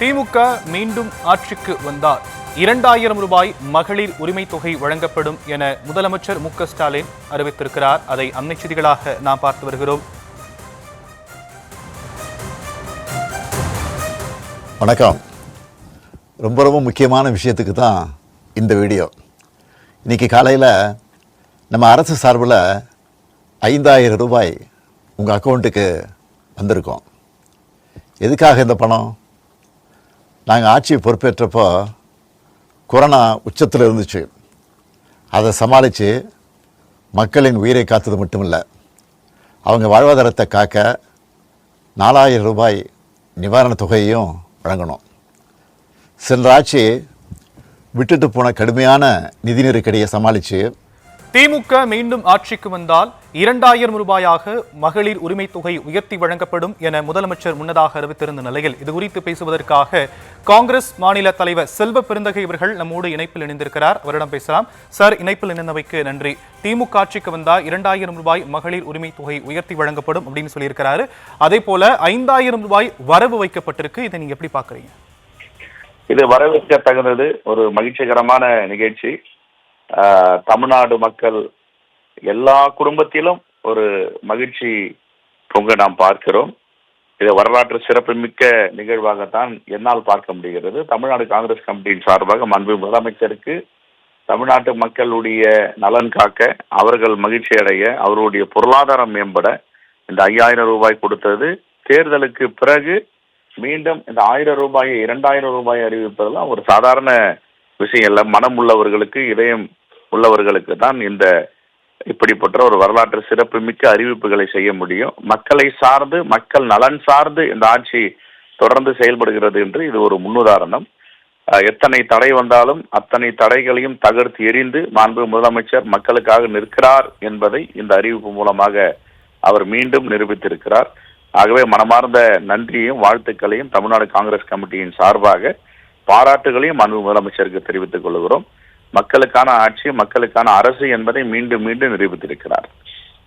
திமுக மீண்டும் ஆட்சிக்கு வந்தால் 2000 ரூபாய் மகளிர் உரிமை தொகை வழங்கப்படும் என முதலமைச்சர் மு.க.ஸ்டாலின் அறிவித்திருக்கிறார். அதை அண்மை செய்திகளாக நாம் பார்த்து வருகிறோம். வணக்கம். ரொம்ப முக்கியமான விஷயத்துக்கு தான் இந்த வீடியோ. இன்னைக்கு காலையில் நம்ம அரசு சார்பில் 5000 ரூபாய் உங்கள் அக்கௌண்ட்டுக்கு வந்திருக்கோம். எதுக்காக இந்த பணம்? நாங்கள் ஆட்சி பொறுப்பேற்றப்போ கொரோனா உச்சத்தில் இருந்துச்சு. அதை சமாளித்து மக்களின் உயிரை காத்தது மட்டுமில்லை, அவங்க வாழ்வாதாரத்தை காக்க 4000 ரூபாய் நிவாரணத் தொகையையும் வழங்கணும். சென்ற ஆட்சி விட்டுட்டு போன கடுமையான நிதி நெருக்கடியை சமாளித்து திமுக மீண்டும் ஆட்சிக்கு வந்தால் 2000 ரூபாயாக மகளிர் உரிமை தொகை உயர்த்தி வழங்கப்படும் என முதலமைச்சர் முன்னதாக அறிவித்திருந்த நிலையில் இது குறித்து பேசுவதற்காக காங்கிரஸ் மாநில தலைவர் செல்வ பெருந்தகை அவர்கள் நம்மோடு இணைப்பில் இணைந்திருக்கிறார். அவரிடம் பேசலாம். சார், இணைப்பில் இணைந்தமைக்கு நன்றி. திமுக ஆட்சிக்கு வந்தால் 2000 ரூபாய் மகளிர் உரிமை தொகை உயர்த்தி வழங்கப்படும் அப்படின்னு சொல்லியிருக்கிறாரு. அதே போல 5000 ரூபாய் வரவு வைக்கப்பட்டிருக்கு. இதை நீங்க எப்படி பாக்குறீங்க? இது வரவேற்க தகுந்தது, ஒரு மகிழ்ச்சிகரமான நிகழ்ச்சி. தமிழ்நாடு மக்கள் எல்லா குடும்பத்திலும் ஒரு மகிழ்ச்சி பொங்க நாம் பார்க்கிறோம். இது வரலாற்று சிறப்புமிக்க நிகழ்வாகத்தான் என்னால் பார்க்க முடிகிறது. தமிழ்நாடு காங்கிரஸ் கமிட்டியின் சார்பாக மாண்பு முதலமைச்சருக்கு தமிழ்நாட்டு மக்களுடைய நலன் காக்க, அவர்கள் மகிழ்ச்சி அடைய, அவருடைய பொருளாதாரம் மேம்பட இந்த 5000 ரூபாய் கொடுத்தது. தேர்தலுக்கு பிறகு மீண்டும் இந்த 1000 ரூபாயை 2000 ரூபாய் அறிவிப்பதெல்லாம் ஒரு சாதாரண விஷயம் இல்லை. மனம் உள்ளவர்களுக்கு, இதயம் உள்ளவர்களுக்கு தான் இந்த இப்படிப்பட்ட ஒரு வரலாற்று சிறப்புமிக்க அறிவிப்புகளை செய்ய முடியும். மக்களை சார்ந்து, மக்கள் நலன் சார்ந்து இந்த ஆட்சி தொடர்ந்து செயல்படுகிறது என்று இது ஒரு முன்னுதாரணம். எத்தனை தடை வந்தாலும் அத்தனை தடைகளையும் தகர்த்து எறிந்து மாண்பு முதலமைச்சர் மக்களுக்காக நிற்கிறார் என்பதை இந்த அறிவிப்பு மூலமாக அவர் மீண்டும் நிரூபித்திருக்கிறார். ஆகவே மனமார்ந்த நன்றியையும் வாழ்த்துக்களையும் தமிழ்நாடு காங்கிரஸ் கமிட்டியின் சார்பாக பாராட்டுகளையும் மாண்பு முதலமைச்சருக்கு தெரிவித்துக் கொள்கிறோம். மக்களுக்கான ஆட்சி, மக்களுக்கான அரசு என்பதை மீண்டும் நிரூபித்திருக்கிறார்.